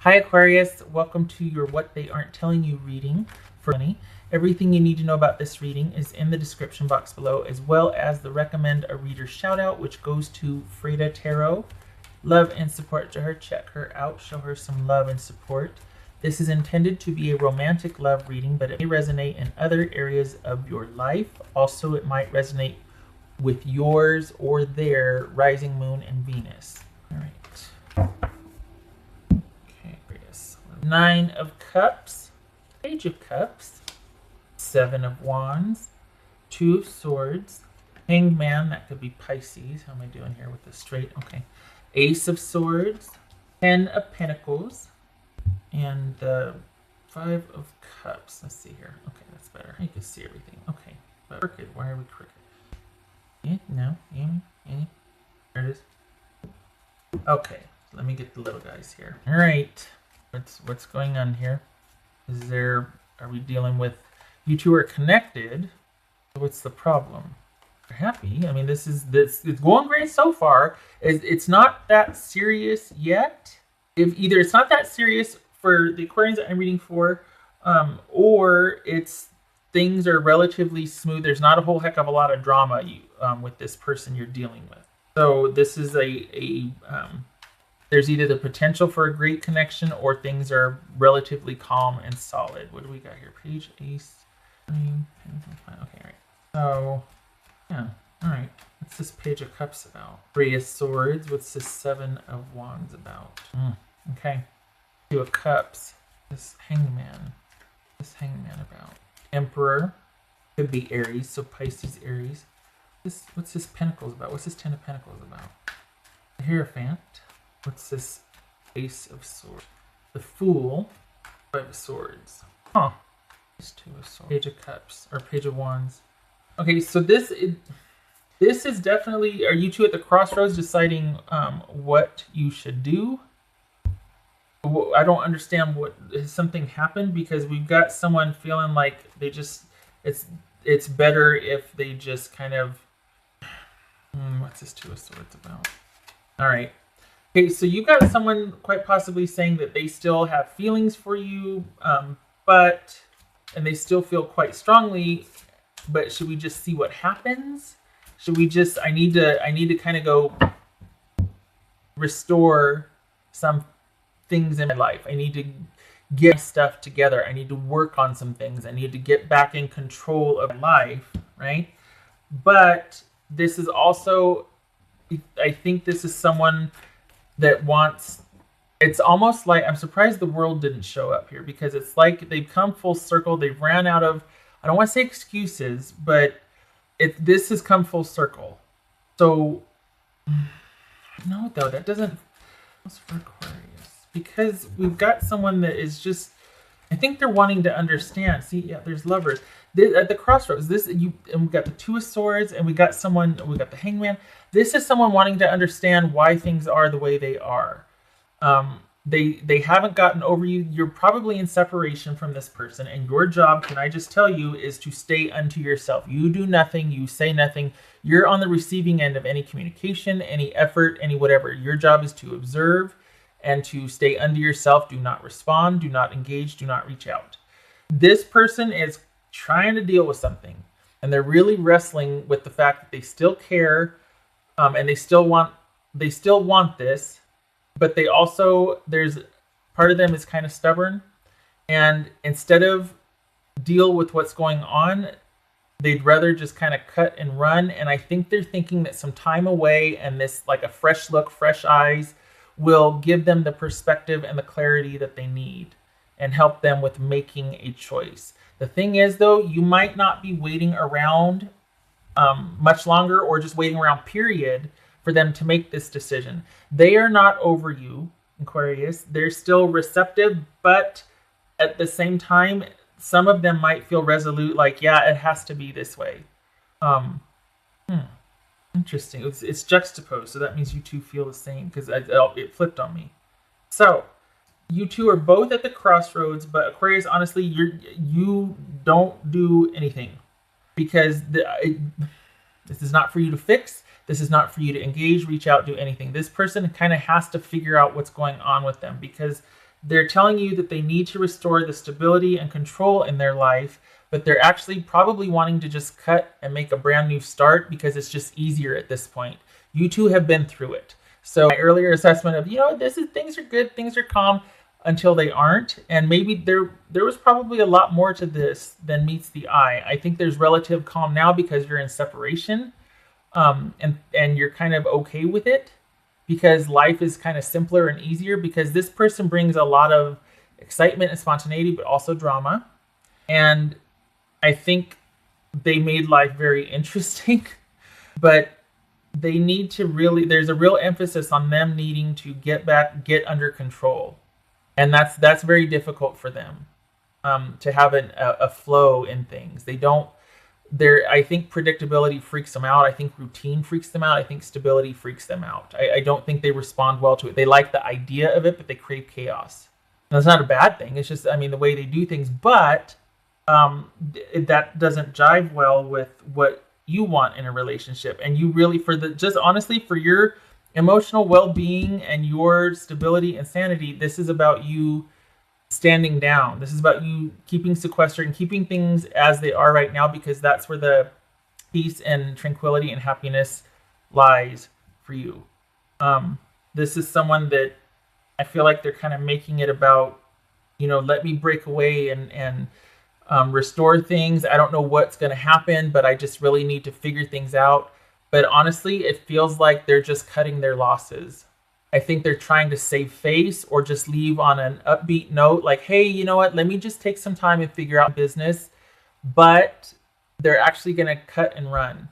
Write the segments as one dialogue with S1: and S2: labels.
S1: Hi Aquarius, welcome to your What They Aren't Telling You reading for money. Everything you need to know about this reading is in the description box below, as well as the recommend a reader shout out, which goes to Freda Tarot. Love and support to her. Check her out, show her some love and support. This is intended to be a romantic love reading, but it may resonate in other areas of your life. Also, it might resonate with yours or their rising moon and Venus. All right. Nine of Cups, Page of Cups, Seven of Wands, Two of Swords, Hanged Man, that could be Pisces. How am I doing here with the straight? Okay. Ace of Swords, Ten of Pentacles, and the Five of Cups. Let's see here. Okay, that's better. You can see everything. Okay, but crooked. Why are we crooked? No, Amy. There it is. Okay, let me get the little guys here. All right. What's going on here? Are we dealing with, you two are connected? What's the problem? You're happy. I mean, it's going great so far. It's not that serious yet. If either it's not that serious for the Aquarians that I'm reading for, or things are relatively smooth. There's not a whole heck of a lot of drama with this person you're dealing with. So this is there's either the potential for a great connection or things are relatively calm and solid. What do we got here? Page, Ace, Queen, okay, all right. So, yeah, all right. What's this Page of Cups about? Three of Swords. What's this Seven of Wands about? Okay. Two of Cups. This Hangman. What's Hangman about? Emperor. Could be Aries, so Pisces, Aries. What's this Pentacles about? What's this Ten of Pentacles about? The Hierophant. What's this Ace of Swords? The Fool. Five of Swords. Huh. This Two of Swords. Page of Cups. Or Page of Wands. Okay, so this is definitely... Are you two at the crossroads deciding what you should do? I don't understand has something happened, because we've got someone feeling like they just... It's better if they just kind of... what's this Two of Swords about? All right. Okay, so you got someone quite possibly saying that they still have feelings for you, and they still feel quite strongly, but should we just see what happens? Should we just, I need to kind of go restore some things in my life. I need to get stuff together. I need to work on some things. I need to get back in control of my life, right? But this is also, I think this is someone that wants, it's almost like, I'm surprised the world didn't show up here, because it's like they've come full circle. They've ran out of, I don't want to say excuses, but this has come full circle. So, no, though, that doesn't, what's for Aquarius? Because we've got someone that is just, I think they're wanting to understand. See, yeah, there's lovers. At the crossroads, and we got the Two of Swords, and we got the Hangman. This is someone wanting to understand why things are the way they are. They haven't gotten over you. You're probably in separation from this person, and your job, can I just tell you, is to stay unto yourself. You do nothing, you say nothing. You're on the receiving end of any communication, any effort, any whatever. Your job is to observe and to stay unto yourself. Do not respond, do not engage, do not reach out. This person is trying to deal with something, and they're really wrestling with the fact that they still care, and they still want this, but they also, there's part of them is kind of stubborn, and instead of deal with what's going on, they'd rather just kind of cut and run. And I think they're thinking that some time away and this, like a fresh look, fresh eyes, will give them the perspective and the clarity that they need and help them with making a choice. The thing is, though, you might not be waiting around much longer, or just waiting around, period, for them to make this decision. They are not over you, Aquarius. They're still receptive, but at the same time, some of them might feel resolute, like, yeah, it has to be this way. Interesting. It's juxtaposed, so that means you two feel the same, because it flipped on me. So, you two are both at the crossroads, but Aquarius, honestly, you don't do anything, because this is not for you to fix. This is not for you to engage, reach out, do anything. This person kind of has to figure out what's going on with them, because they're telling you that they need to restore the stability and control in their life, but they're actually probably wanting to just cut and make a brand new start because it's just easier at this point. You two have been through it. So my earlier assessment of, things are good, things are calm until they aren't. And maybe there was probably a lot more to this than meets the eye. I think there's relative calm now because you're in separation, and you're kind of okay with it because life is kind of simpler and easier because this person brings a lot of excitement and spontaneity, but also drama. And I think they made life very interesting, but they need to there's a real emphasis on them needing to get under control. And that's very difficult for them, to have a flow in things. I think predictability freaks them out. I think routine freaks them out. I think stability freaks them out. I don't think they respond well to it. They like the idea of it, but they crave chaos. Now, that's not a bad thing. It's just, the way they do things, but that doesn't jive well with what you want in a relationship. And you really, honestly, for your emotional well-being and your stability and sanity, this is about you standing down. This is about you keeping sequestered and keeping things as they are right now, because that's where the peace and tranquility and happiness lies for you. This is someone that I feel like they're kind of making it about, let me break away and restore things. I don't know what's going to happen, but I just really need to figure things out. But honestly, it feels like they're just cutting their losses. I think they're trying to save face or just leave on an upbeat note, like, hey, you know what? Let me just take some time and figure out business. But they're actually going to cut and run,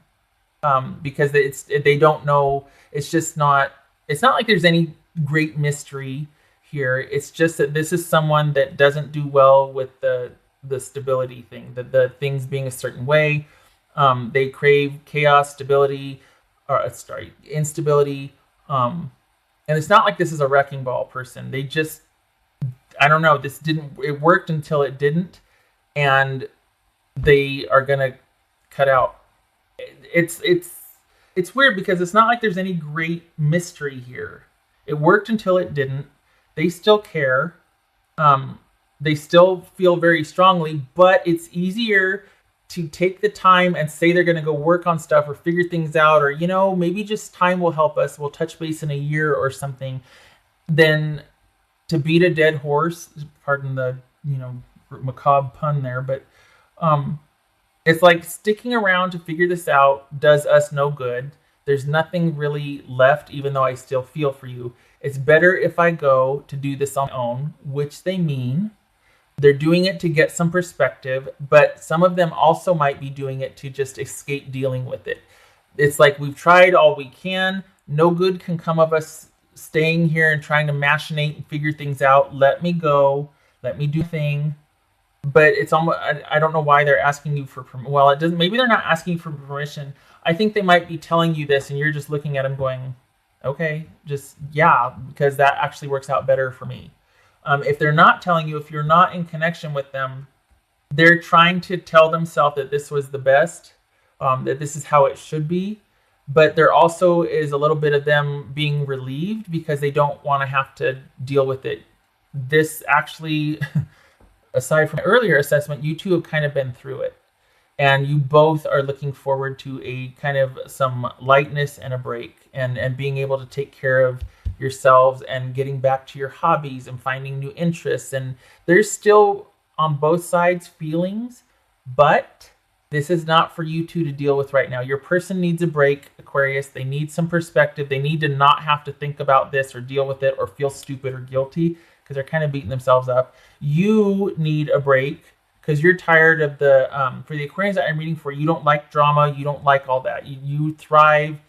S1: because they don't know. It's not like there's any great mystery here. It's just that this is someone that doesn't do well with the stability thing, the things being a certain way. They crave chaos, instability. And it's not like this is a wrecking ball person. They just, I don't know, it worked until it didn't. And they are going to cut out. It's weird because it's not like there's any great mystery here. It worked until it didn't. They still care. They still feel very strongly, but it's easier to take the time and say they're going to go work on stuff or figure things out, or, maybe just time will help us. We'll touch base in a year or something, than to beat a dead horse. Pardon the, macabre pun there, but it's like sticking around to figure this out does us no good. There's nothing really left, even though I still feel for you. It's better if I go to do this on my own, which they mean. They're doing it to get some perspective, but some of them also might be doing it to just escape dealing with it. It's like, we've tried all we can. No good can come of us staying here and trying to machinate and figure things out. Let me go. Let me do a thing. But it's almost, I don't know why they're asking you for permission. Well, it doesn't. Maybe they're not asking you for permission. I think they might be telling you this and you're just looking at them going, okay, just, yeah, because that actually works out better for me. If they're not telling you, if you're not in connection with them, they're trying to tell themselves that this was the best, that this is how it should be. But there also is a little bit of them being relieved because they don't want to have to deal with it. This actually, aside from earlier assessment, you two have kind of been through it. And you both are looking forward to a kind of some lightness and a break, and being able to take care of yourselves and getting back to your hobbies and finding new interests. And there's still on both sides feelings, but this is not for you two to deal with right now. Your person needs a break, Aquarius. They need some perspective. They need to not have to think about this or deal with it or feel stupid or guilty because they're kind of beating themselves up. You need a break because you're tired of for the Aquarians that I'm reading for, you don't like drama. You don't like all that. You thrive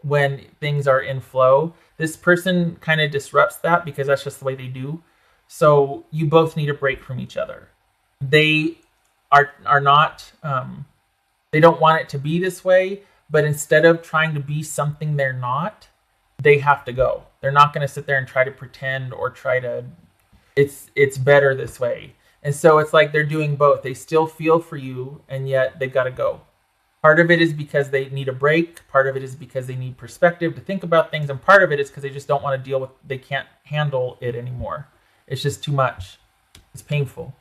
S1: when things are in flow. This person kind of disrupts that because that's just the way they do. So you both need a break from each other. They are not, they don't want it to be this way, but instead of trying to be something they're not, they have to go. They're not going to sit there and try to pretend or it's better this way. And so it's like they're doing both. They still feel for you, and yet they've got to go. Part of it is because they need a break. Part of it is because they need perspective to think about things. And part of it is because they just don't want to deal with, they can't handle it anymore. It's just too much. It's painful.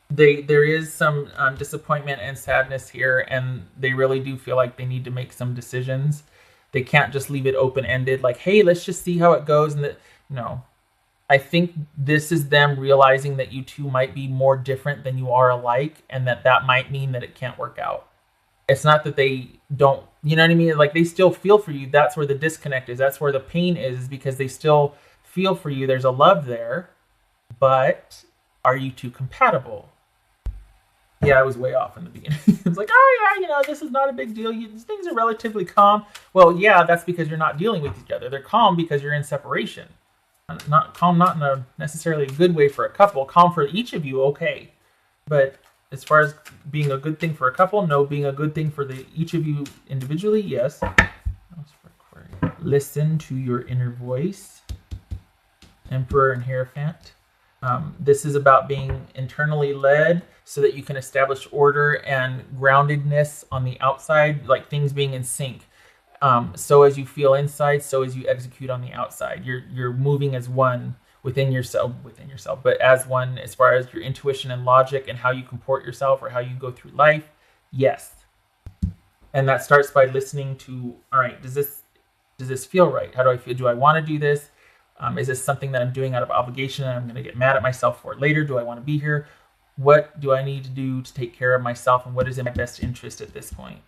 S1: There is some disappointment and sadness here, and they really do feel like they need to make some decisions. They can't just leave it open-ended, like, hey, let's just see how it goes. And no, I think this is them realizing that you two might be more different than you are alike, and that might mean that it can't work out. It's not that they don't, you know what I mean? Like, they still feel for you. That's where the disconnect is. That's where the pain is because they still feel for you. There's a love there, but are you two compatible? Yeah, I was way off in the beginning. It's like, oh yeah, this is not a big deal. Things are relatively calm. Well, yeah, that's because you're not dealing with each other. They're calm because you're in separation. Not calm, not in a necessarily a good way for a couple. Calm for each of you, okay. But as far as being a good thing for a couple, no. Being a good thing for each of you individually, yes. Listen to your inner voice. Emperor and Hierophant. This is about being internally led so that you can establish order and groundedness on the outside, like things being in sync. So as you feel inside, so as you execute on the outside. You're moving as one within yourself, but as one as far as your intuition and logic and how you comport yourself or how you go through life. Yes. And that starts by listening to, all right, does this feel right? How do I feel? Do I want to do this? Is this something that I'm doing out of obligation and I'm going to get mad at myself for it later? Do I want to be here? What do I need to do to take care of myself, and what is in my best interest at this point?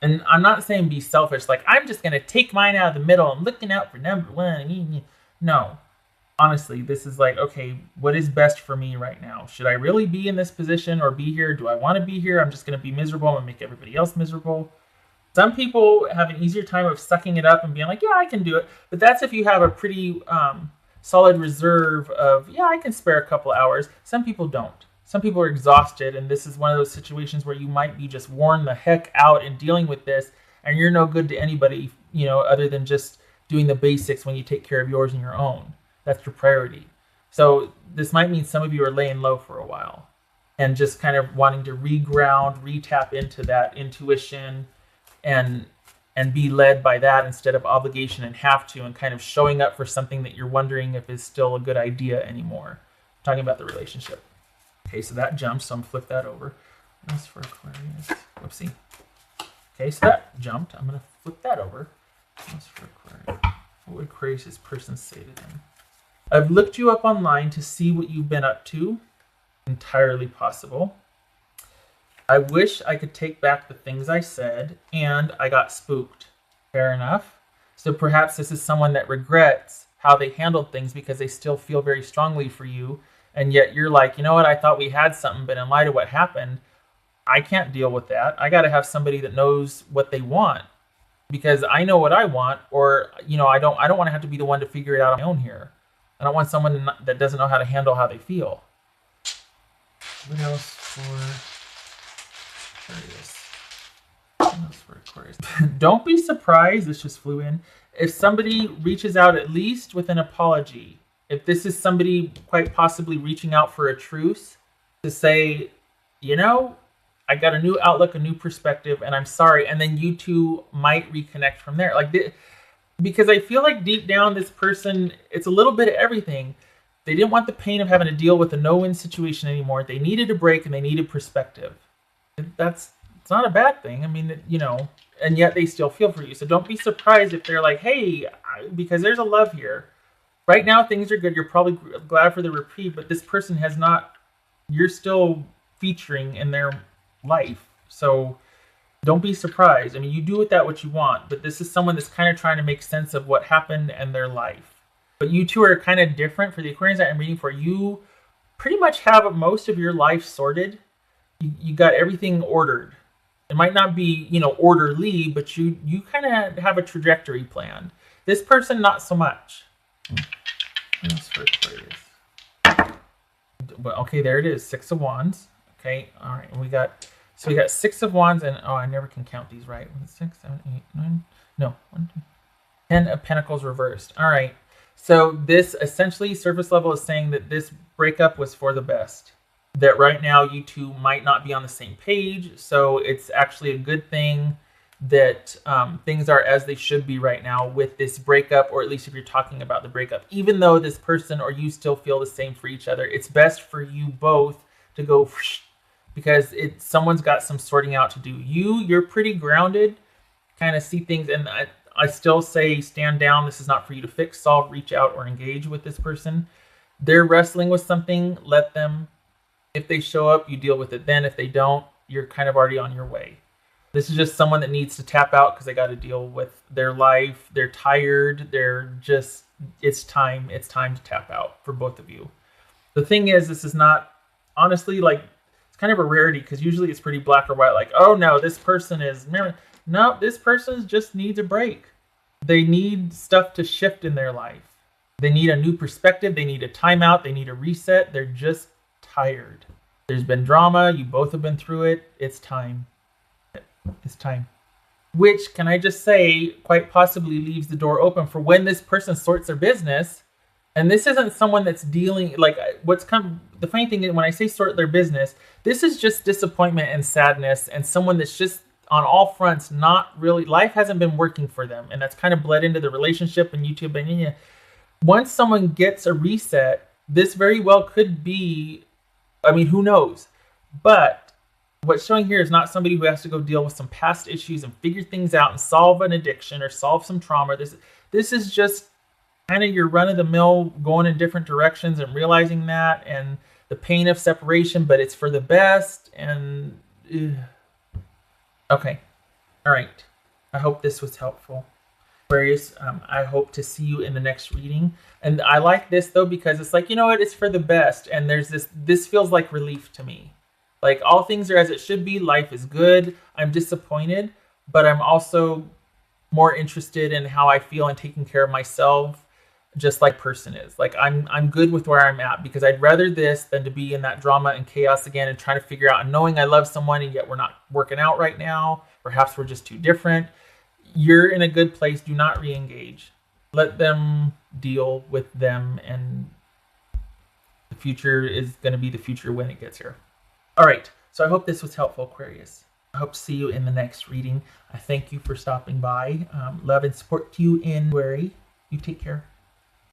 S1: And I'm not saying be selfish, like I'm just going to take mine out of the middle and looking out for number one. No. Honestly, this is like, okay, what is best for me right now? Should I really be in this position or be here? Do I want to be here? I'm just going to be miserable and make everybody else miserable. Some people have an easier time of sucking it up and being like, yeah, I can do it. But that's if you have a pretty solid reserve of, yeah, I can spare a couple hours. Some people don't. Some people are exhausted, and this is one of those situations where you might be just worn the heck out in dealing with this, and you're no good to anybody, other than just doing the basics when you take care of yours and your own. That's your priority. So this might mean some of you are laying low for a while and just kind of wanting to reground, re-tap into that intuition and be led by that instead of obligation and have to, and kind of showing up for something that you're wondering if is still a good idea anymore. I'm talking about the relationship. Okay, so that jumped, so I'm going to flip that over. That's for Aquarius. Whoopsie. Okay, so that jumped. I'm going to flip that over. That's for Aquarius. What would Aquarius' person say to them? I've looked you up online to see what you've been up to. Entirely possible. I wish I could take back the things I said, and I got spooked. Fair enough. So perhaps this is someone that regrets how they handled things because they still feel very strongly for you. And yet you're like, you know what, I thought we had something, but in light of what happened, I can't deal with that. I got to have somebody that knows what they want because I know what I want, or, I don't want to have to be the one to figure it out on my own here. I don't want someone that doesn't know how to handle how they feel. What else for Aquarius? Don't be surprised, this just flew in, if somebody reaches out at least with an apology. If this is somebody quite possibly reaching out for a truce to say, I got a new outlook, a new perspective, and I'm sorry. And then you two might reconnect from there. Because I feel like deep down, this person, it's a little bit of everything. They didn't want the pain of having to deal with a no-win situation anymore. They needed a break and they needed perspective. It's not a bad thing. I mean, and yet they still feel for you. So don't be surprised if they're like, hey, because there's a love here. Right now, things are good. You're probably glad for the reprieve, but this person has not, you're still featuring in their life. So don't be surprised. I mean, you do with that what you want, but this is someone that's kind of trying to make sense of what happened and their life. But you two are kind of different. For the Aquarians that I'm reading for, you pretty much have most of your life sorted. You got everything ordered. It might not be, orderly, but you kind of have a trajectory planned. This person, not so much. That's for Aquarius. Well, okay, there it is. 6 of Wands. Okay, all right. We got 6 of Wands, and I never can count these right. 6, 7, 8, 9. No, 1, 2. 10 of Pentacles reversed. All right. So this essentially surface level is saying that this breakup was for the best. That right now you two might not be on the same page. So it's actually a good thing that things are as they should be right now with this breakup, or at least if you're talking about the breakup, even though this person or you still feel the same for each other, it's best for you both to go because someone's got some sorting out to do. You're pretty grounded, kind of see things, and I still say stand down. This is not for you to fix, solve, reach out, or engage with this person. They're wrestling with something. Let them. If they show up, you deal with it then. If they don't, you're kind of already on your way. This is just someone that needs to tap out because they got to deal with their life. They're tired. It's time. It's time to tap out for both of you. The thing is, this is not, honestly, like, it's kind of a rarity because usually it's pretty black or white. Like, oh no, this person is, no, this person just needs a break. They need stuff to shift in their life. They need a new perspective. They need a timeout. They need a reset. They're just tired. There's been drama. You both have been through it. It's time. It's time. Which, can I just say, quite possibly leaves the door open for when this person sorts their business. And this isn't someone that's dealing, like, the funny thing is when I say sort their business, this is just disappointment and sadness and someone that's just on all fronts, not really, life hasn't been working for them. And that's kind of bled into the relationship and YouTube. And once someone gets a reset, this very well could be, I mean, who knows? But what's showing here is not somebody who has to go deal with some past issues and figure things out and solve an addiction or solve some trauma. This is just kind of your run-of-the-mill going in different directions and realizing that, and the pain of separation, but it's for the best. And okay. All right. I hope this was helpful. Aquarius, I hope to see you in the next reading. And I like this though, because it's like, you know what, it's for the best. And there's this feels like relief to me. Like, all things are as it should be. Life is good. I'm disappointed, but I'm also more interested in how I feel and taking care of myself, just like person is. Like, I'm good with where I'm at, because I'd rather this than to be in that drama and chaos again and trying to figure out and knowing I love someone and yet we're not working out right now. Perhaps we're just too different. You're in a good place. Do not re-engage. Let them deal with them, and the future is going to be the future when it gets here. All right. So I hope this was helpful, Aquarius. I hope to see you in the next reading. I thank you for stopping by. Love and support to you in February. You take care.